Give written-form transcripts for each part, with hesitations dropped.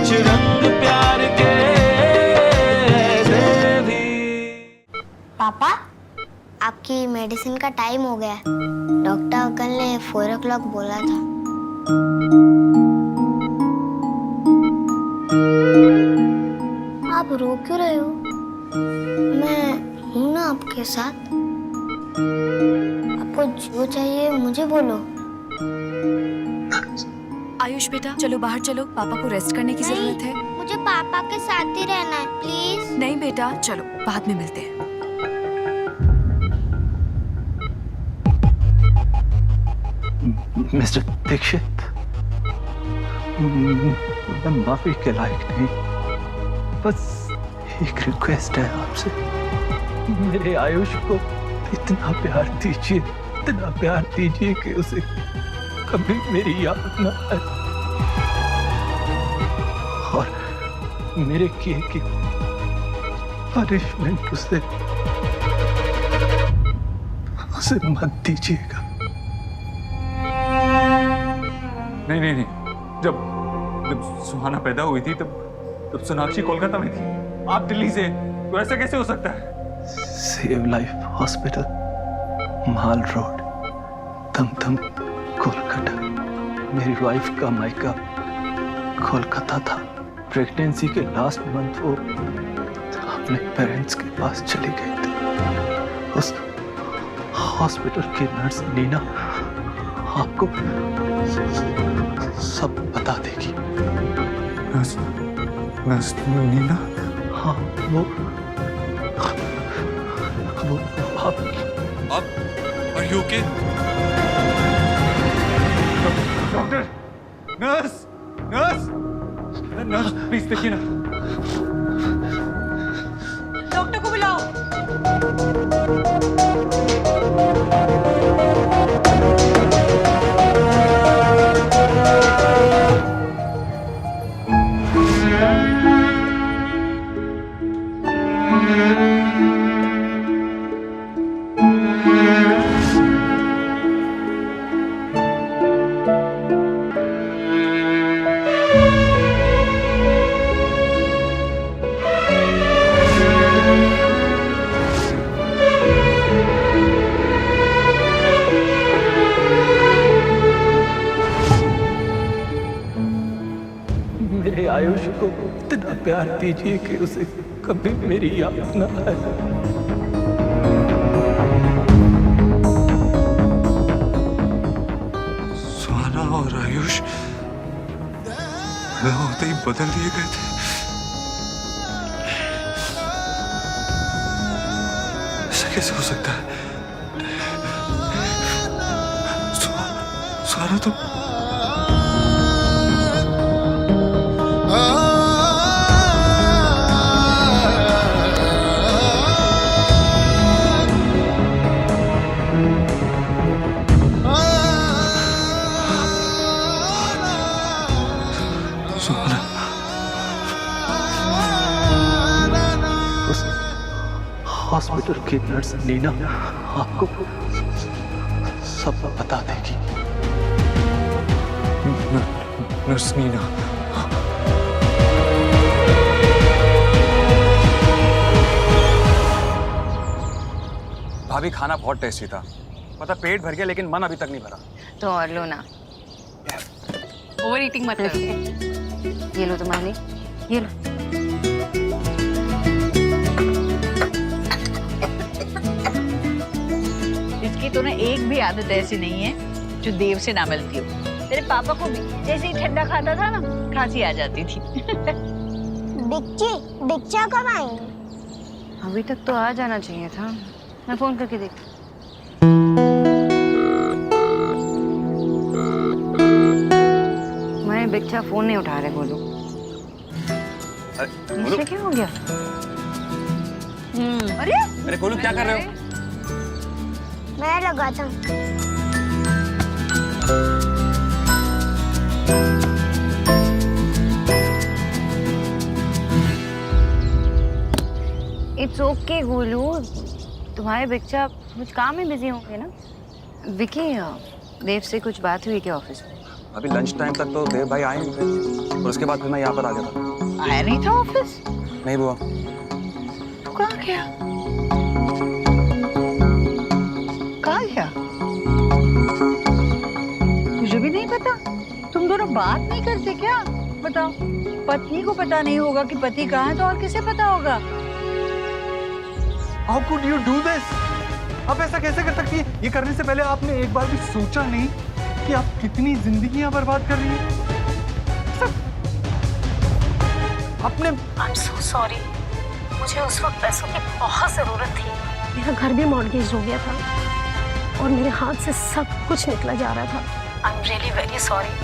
कुछ रंग प्यार के ऐसे भी। पापा, आपकी मेडिसिन का टाइम हो गया है। डॉक्टर अंकल ने 4 o'clock बोला था। आप रो क्यों रहे हो? मैं हूं ना आपके साथ। आपको जो चाहिए मुझे बोलो। आयुष बेटा, चलो बाहर चलो, पापा को रेस्ट करने की जरूरत है। मुझे पापा के साथ ही रहना है, प्लीज। नहीं बेटा, चलो बाद में मिलते हैं। मिस्टर दीक्षित, मैं माफी के लायक नहीं, बस एक रिक्वेस्ट है आपसे। मेरे आयुष को इतना प्यार दीजिए, इतना प्यार दीजिए कि उसे कभी मेरी याद न आए और मेरे किए की पनिशमेंट उसे मत दीजिएगा। नहीं नहीं नहीं, जब सुहाना पैदा हुई थी तब सोनाक्षी कोलकाता में थी, आप दिल्ली से, तो ऐसा कैसे हो सकता है? सेव लाइफ हॉस्पिटल, माल रोड, दमदम, कोलकाता। मेरी वाइफ का मायका कोलकाता था। प्रेगनेंसी के लास्ट मंथ वो अपने पेरेंट्स के पास चली गई थी। उस हॉस्पिटल की नर्स नीना आपको सब बता देगी। नर्स नीना? हाँ, वो आप Are you okay? Doctor, nurse, nurse, nurse, please देखिए ना। डॉक्टर को बुलाओ। मेरे आयुष को इतना प्यार दीजिए कि उसे कभी मेरी याद न आए। सुहाना और आयुष पैदा होते ही बदल दिए गए थे। ऐसा कैसे हो सकता है? सुहाना तो उस हॉस्पिटल की नर्स नीना आपको सब बता देगी। नर्स नीना? भाभी, खाना बहुत टेस्टी था। मतलब पेट भर गया लेकिन मन अभी तक नहीं भरा। तो और लो ना, ओवर ईटिंग मत करो। ये लो तुम्हारे लिए, ये लो। इसकी तो ना एक भी आदत ऐसी नहीं है जो देव से ना मिलती हो। तेरे पापा को भी जैसे ही ठंडा खाता था ना, खांसी आ जाती थी। दीक्षा कब आएंगे? अभी तक तो आ जाना चाहिए था। मैं फोन करके देखती। मैं बच्चा फोन नहीं उठा रहे। बोलो, इसे क्या हो गया? अरे गोलू, क्या कर रहे हो? मैं लगाता हूँ। इट्स ओके गोलू, तुम्हारे बच्चा कुछ काम में बिजी होंगे ना। विकी, देव से कुछ बात हुई क्या ऑफिस में? अभी लंच टाइम तक तो देव भाई आए नहीं थे और उसके बाद फिर मैं यहाँ पर आ गया था। आया नहीं था ऑफिस? नहीं बुआ। तू कहाँ गया? कहाँ गया? मुझे भी नहीं पता। तुम दोनों बात नहीं करते क्या? बताओ, पत्नी को पता नहीं होगा कि पति कहाँ है तो और किसे पता होगा? How could you do this? आप ऐसा कैसे कर सकती है? ये करने से पहले आपने एक बार भी सोचा नहीं कि आप कितनी जिंदगियां बर्बाद कर रही हैं? आपने I'm so sorry. मुझे उस वक्त पैसों की बहुत जरूरत थी। मेरा घर भी मॉर्गेज हो गया था और मेरे हाथ से सब कुछ निकला जा रहा था। I'm really very sorry.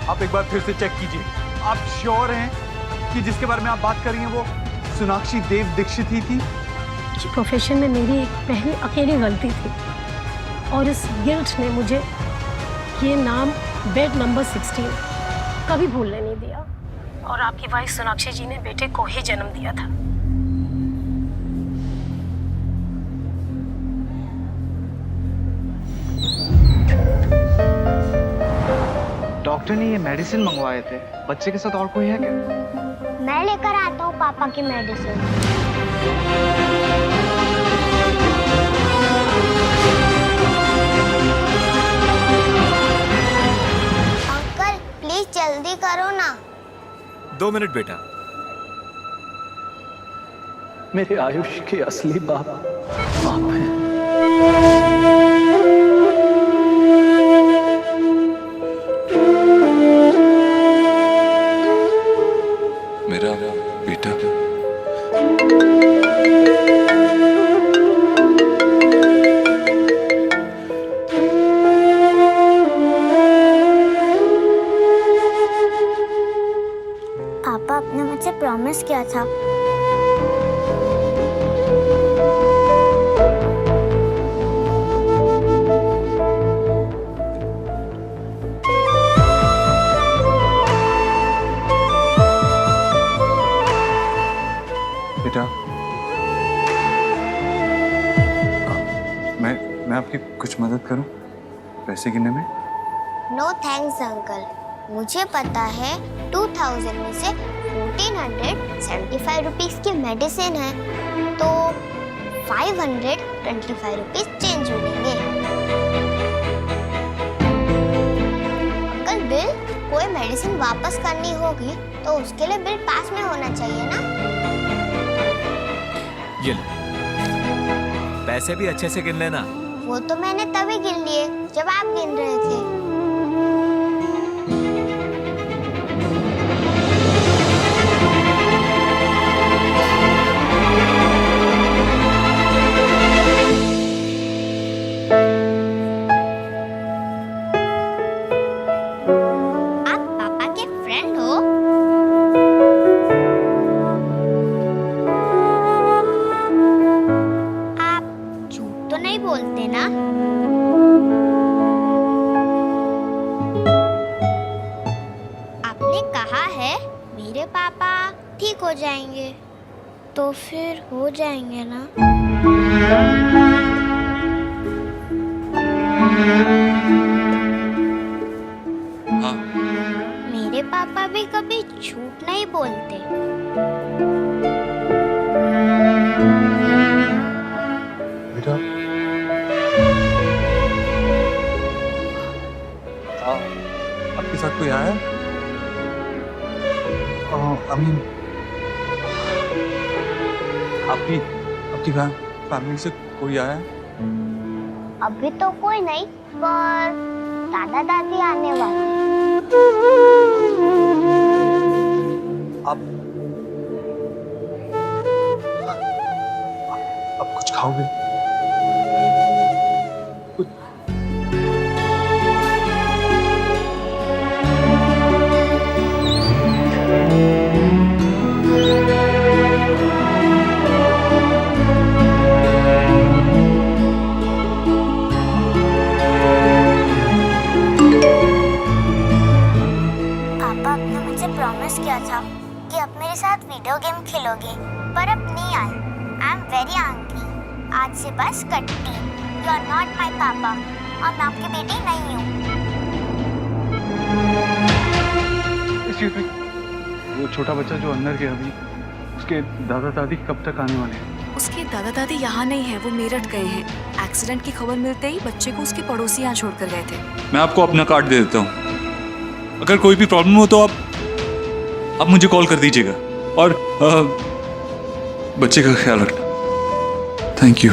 आप एक बार फिर से चेक कीजिए। आप श्योर हैं कि जिसके बारे में आप बात कर रही हैं वो सोनाक्षी देव दीक्षित ही थी? प्रोफेशन में मेरी एक पहली अकेली गलती थी और इस गिल्ट ने मुझे ये नाम बेड नंबर 16 कभी भूलने नहीं दिया। और आपकी वाइफ सोनाक्षी जी ने बेटे को ही जन्म दिया था। डॉक्टर ने ये मेडिसिन मंगवाए थे। बच्चे के साथ और कोई है क्या? मैं लेकर आता हूँ पापा की मेडिसिन। अंकल प्लीज जल्दी करो ना। 2 मिनट बेटा। मेरे आयुष के असली बाप आप हैं। मेरा बेटा पापा आपने मुझसे प्रॉमिस किया था। बेटा, मैं आपकी कुछ मदद करूं पैसे गिनने में? नो थैंक्स अंकल, मुझे पता है 2000 में से 1475 रुपीस की मेडिसिन है तो 525 रुपीस चेंज हो जाएंगे। अंकल बिल कोई मेडिसिन वापस करनी होगी तो उसके लिए बिल पास में होना चाहिए ना। ये लो, पैसे भी अच्छे से गिन लेना। वो तो मैंने तभी गिन लिए जब आप गिन रहे थे। आप पापा के फ्रेंड हो? आप झूठ तो नहीं बोलते ना? आपने कहा है मेरे पापा ठीक हो जाएंगे तो फिर हो जाएंगे ना? हाँ, मेरे पापा भी कभी झूठ नहीं बोलते। बेटा, आपके साथ कोई आया है? अमीन, आपकी फैमिली से कोई आया है? अभी तो कोई नहीं, पर दादा दादी आने वाले। आप कुछ खाओगे? पापा आपने मुझे प्रॉमिस किया था कि आप मेरे साथ वीडियो गेम खेलोगे, पर अब नहीं आए। I am very angry. आज से बस कट्टी। यू आर नॉट माई पापा और मैं आपकी बेटी नहीं हूँ। वो छोटा बच्चा जो अंदर गया अभी, उसके दादा दादी कब तक आने वाले हैं? उसके दादा दादी यहाँ नहीं है, वो मेरठ गए हैं। एक्सीडेंट की खबर मिलते ही बच्चे को उसके पड़ोसी यहाँ छोड़कर गए थे। मैं आपको अपना कार्ड दे देता हूँ, अगर कोई भी प्रॉब्लम हो तो आप मुझे कॉल कर दीजिएगा, और बच्चे का ख्याल रखना। Thank you.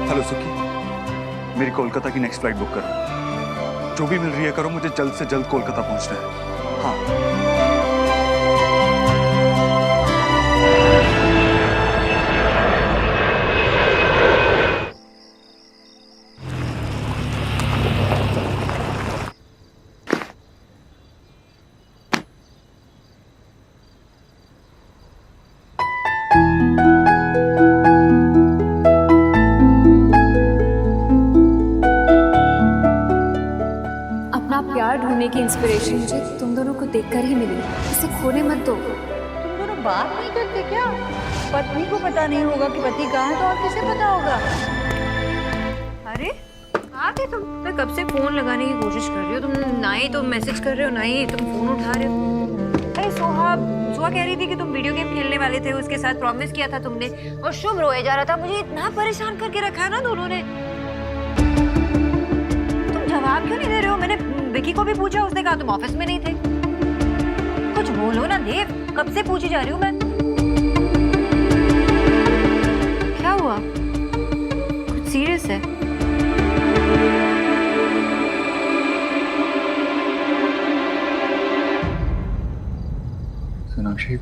हेलो सुखी, मेरी कोलकाता की नेक्स्ट फ्लाइट बुक करो। जो भी मिल रही है करो, मुझे जल्द से जल्द कोलकाता पहुंचना है। हाँ। अपना प्यार ढूंढने की इंस्पिरेशन मुझे तुम दोनों को देखकर ही मिली। इसे खोने मत दो। तुम दोनों बात नहीं करते क्या? पत्नी को पता नहीं होगा कि पति कहाँ है तो और किसे पता होगा? अरे कहाँ थे तुम? मैं कब से फोन लगाने की कोशिश कर रही हो, तुम ना ही तुम मैसेज कर रहे हो ना ही तुम फोन उठा रहे हो। अरे सुहा कह रही थी कि तुम वीडियो गेम खेलने वाले थे, उसके साथ प्रॉमिस किया था तुमने, और शुभ रोए जा रहा था। मुझे इतना परेशान करके रखा है ना दोनों ने। तुम जवाब क्यों नहीं दे रहे हो? मैंने विकी को भी पूछा, उसने कहा तुम ऑफिस में नहीं थे। कुछ बोलो ना देव, कब से पूछी जा रही हूँ मैं। क्या हुआ? कुछ सीरियस है? सोनाक्षी,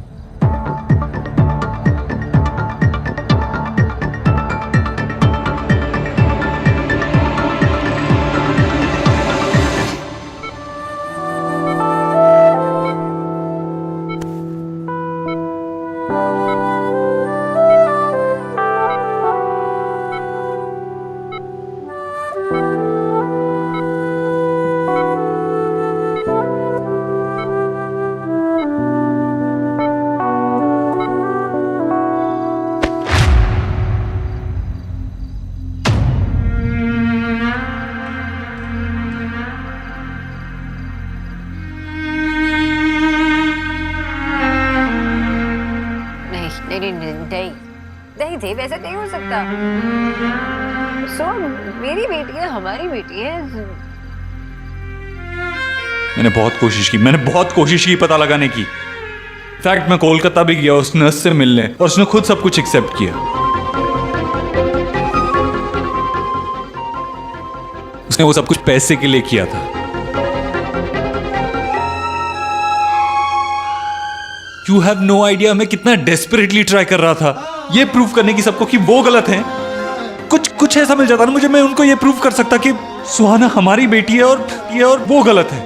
नहीं देव, ऐसा नहीं हो सकता। मेरी बेटी है, हमारी बेटी है। मैंने बहुत कोशिश की पता लगाने की। इनफैक्ट मैं कोलकाता भी गया उस नर्स से मिलने, और उसने खुद सब कुछ एक्सेप्ट किया। उसने वो सब कुछ पैसे के लिए किया था। You have no idea मैं कितना डेस्परेटली ट्राई कर रहा था ये प्रूव करने की सबको कि वो गलत है। कुछ ऐसा मिल जाता ना मुझे, मैं उनको ये प्रूव कर सकता कि सुहाना हमारी बेटी है और वो गलत है।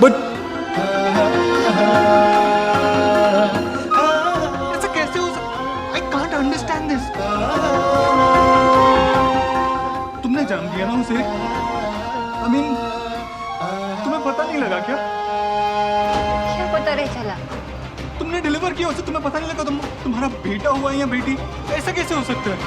बट ऐसा कैसे हो सकता? I can't understand this. तुमने जान दिया ना उसे? I mean, तुम्हें पता नहीं लगा क्या? क्या पता नहीं चला? तुमने डिलीवर किया उसे, तुम्हें पता नहीं लगा तुम्हारा बेटा हुआ है या बेटी? ऐसा कैसे हो सकता है?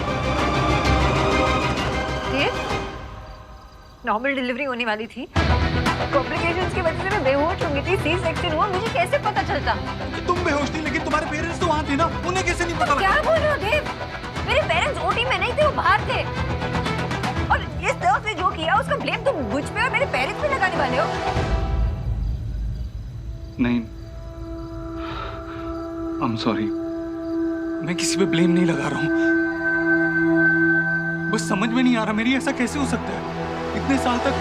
नॉर्मल डिलीवरी होने वाली थी, कॉम्प्लिकेशंस की वजह से मैं बेहोश हो गई थी, सी सेक्शन हुआ, मुझे कैसे पता चलता? तुम बेहोश थी लेकिन तुम्हारे पेरेंट्स तो वहाँ थे ना, उन्हें कैसे नहीं पता लगा? क्या बोल रहे हो देव? मेरे पेरेंट्स ओटी में नहीं थे, वो बाहर थे। और इस तरह से जो किया उसका ब्लेम तुम मुझ पे और मेरे पेरेंट्स पे लगाने वाले हो? नहीं, I'm sorry. मैं किसी पे ब्लेम नहीं लगा रहा हूँ। बस समझ में नहीं आ रहा मेरी, ऐसा कैसे हो सकता है? इतने साल तक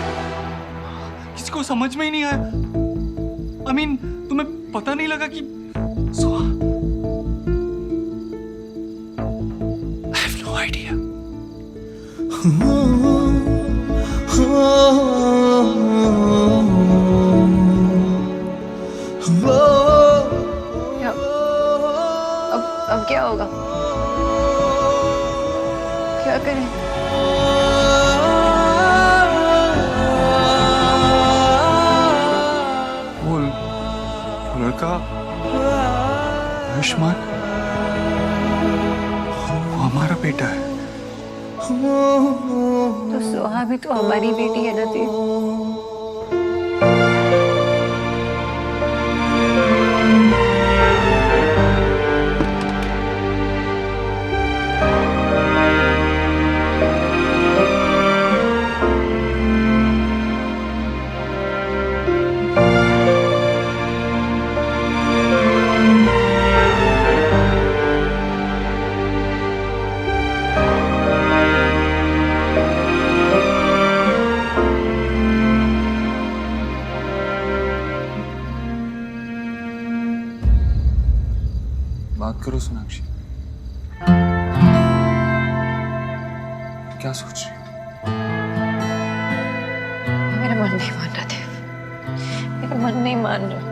किसी को समझ में ही नहीं आया। I mean, तुम्हें पता नहीं लगा कि I have no idea. होगा? क्या करें? वो लड़का आयुष्मान, वो हमारा बेटा है। तो सोहा भी तो हमारी बेटी है ना देव। बात करो सोनाक्षी, क्या सोच रही हो? मेरा मन नहीं मान रहा देव, मेरा मन नहीं मान रहा।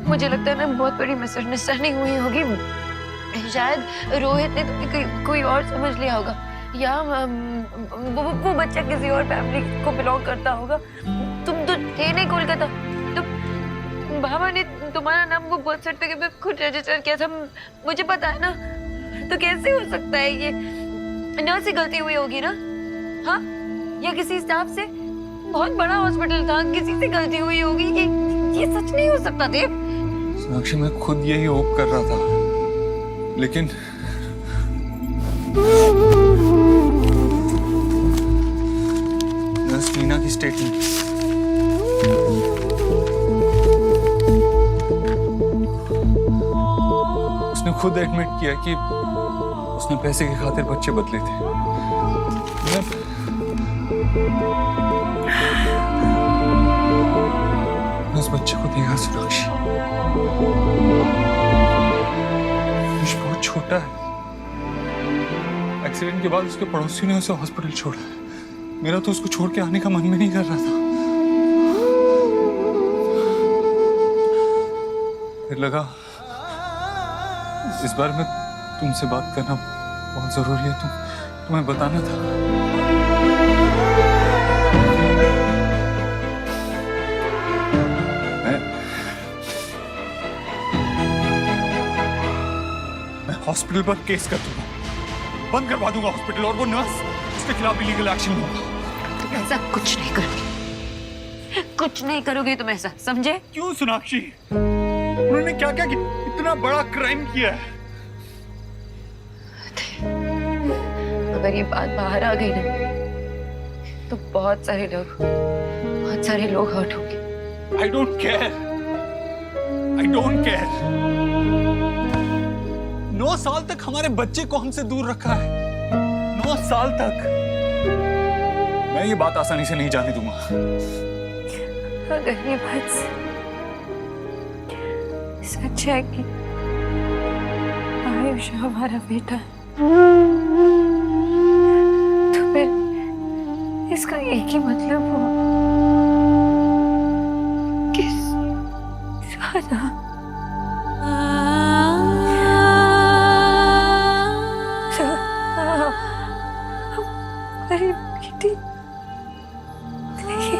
मुझे लगता है ना बहुत बड़ी मिसअंडरस्टैंडिंग हुई होगी। शायद रोहित ने तो कोई और समझ लिया होगा, या वो बच्चा किसी और फैमिली को बिलोंग करता होगा। तुम तो थे नहीं कोलकाता, तुम बाबा ने तुम्हारा नाम वो बर्थ सर्टिफिकेट पे खुद रजिस्टर किया था, मुझे पता है ना। तो कैसे हो सकता है ये? नर्स से गलती हुई होगी ना? हाँ, या किसी स्टाफ से? बहुत बड़ा हॉस्पिटल था, किसी से गलती हुई होगी। ये सच नहीं हो सकता देव। सोनाक्षी, मैं खुद यही होप कर रहा था, लेकिन नर्स नीना की स्टेटमेंट, उसने खुद एडमिट किया कि उसने पैसे की खातिर बच्चे बदले थे। मैं उस बच्चे को देखा सोनाक्षी, बहुत छोटा है। एक्सीडेंट के बाद उसके पड़ोसी ने उसे हॉस्पिटल छोड़ा है। मेरा तो उसको छोड़ के आने का मन भी नहीं कर रहा था। फिर लगा इस बार में तुमसे बात करना बहुत जरूरी है, तुम्हें बताना था। मैं हॉस्पिटल पर केस कर दूंगा, बंद करवा दूंगा हॉस्पिटल, और वो नर्स, उसके खिलाफ लीगल एक्शन लूंगा। तुम ऐसा कुछ नहीं करोगे, कुछ नहीं करोगे तुम ऐसा, समझे? क्यों सोनाक्षी? उन्होंने क्या क्या इतना बड़ा क्राइम किया है? अगर ये बात बाहर आ गई ना, तो बहुत सारे लोग हर्ट होंगे। I don't care. I don't care. 9 साल तक हमारे बच्चे को हमसे दूर रखा है। 9 साल तक। मैं ये बात आसानी से नहीं जाने दूंगा। अगर ये बात सच है कि आयुष हमारा बेटा है, तो फिर इसका एक ही मतलब हुआ कि सुहाना हमारी बेटी नहीं।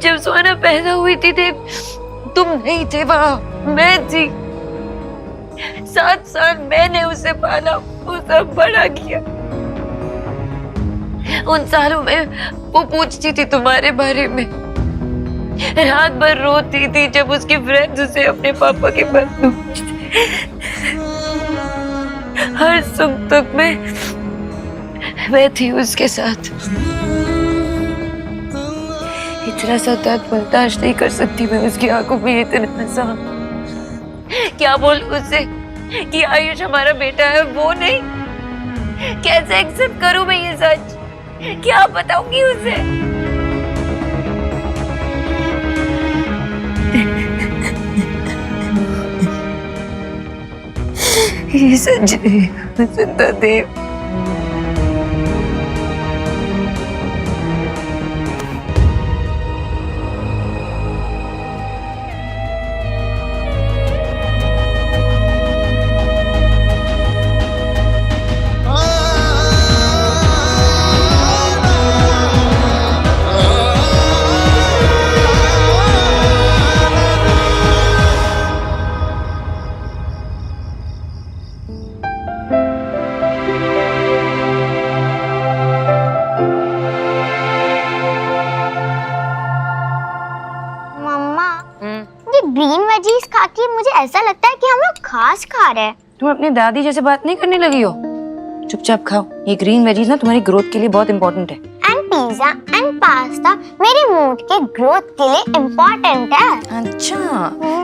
जब सुहाना पैदा हुई थी तुम नहीं थे वहां, मैं थी। 7 साल मैंने उसे पाला, उसे बड़ा किया। उन सालों में वो पूछती थी तुम्हारे बारे में, रात भर रोती थी जब उसके फ्रेंड्स उसे अपने पापा के बारे में पूछते। हर सुख दुख में मैं थी उसके साथ। इतना सा दर्द बर्दाश्त नहीं कर सकती मैं उसकी आंखों में इतना सा। क्या बोल उससे कि आयुष हमारा बेटा है? वो नहीं, कैसे एक्सेप्ट करूं मैं ये सच? क्या बताऊंगी उसे? ये सच है जिंदा देव। ग्रीन वेजीज खा के मुझे ऐसा लगता है कि हम लोग घास खा रहे हैं। तुम अपनी दादी जैसे बात नहीं करने लगी हो? चुपचाप खाओ, ये ग्रीन वेजीज ना तुम्हारी ग्रोथ के लिए बहुत इंपॉर्टेंट है। एंड पिज्जा एंड पास्ता मेरे मूड के ग्रोथ के लिए इम्पोर्टेंट है। अच्छा,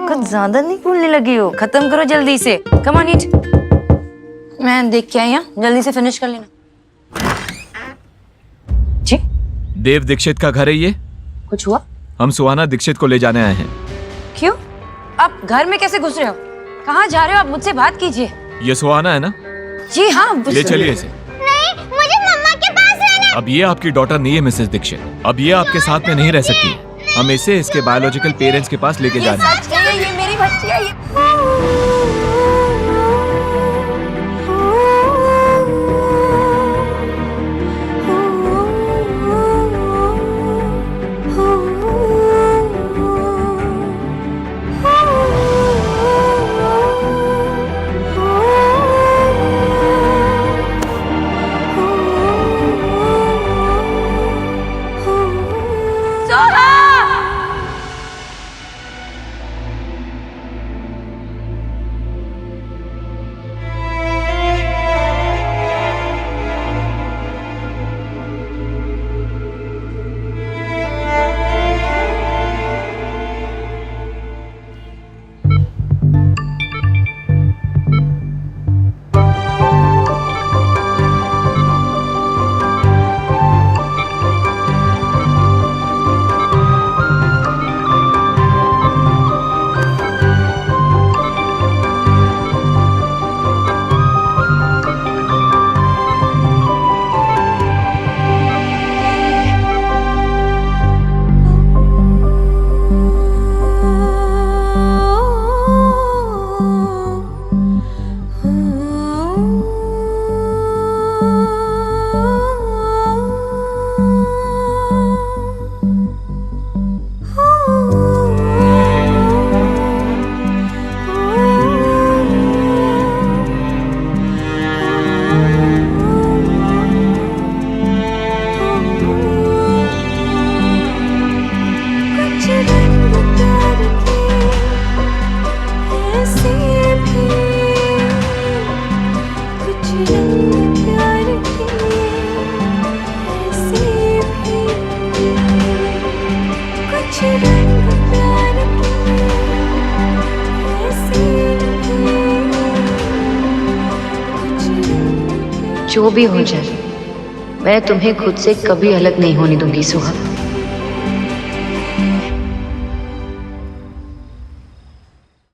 कुछ ज्यादा नहीं बोलने लगी हो? खत्म करो जल्दी से। कम ऑन ईट। मैं देख के आई हूं, जल्दी से फिनिश कर लेना। जी? देव दीक्षित का घर है ये? कुछ हुआ? हम सुहाना दीक्षित को ले जाने आए हैं। क्यों? आप घर में कैसे घुस रहे हो? कहाँ जा रहे हो आप? मुझसे बात कीजिए। ये सुहाना है ना? जी हाँ। ले चलिए इसे। नहीं, मुझे मम्मा के पास रहना। अब ये आपकी डॉटर नहीं है मिसेस दीक्षित। अब ये आपके साथ में नहीं रह सकती। हम इसे इसके बायोलॉजिकल पेरेंट्स के पास लेके जाना है। ये मेरी बच्ची है। ये जो भी हो जाए, मैं तुम्हें खुद से कभी अलग नहीं होने दूंगी सुहा।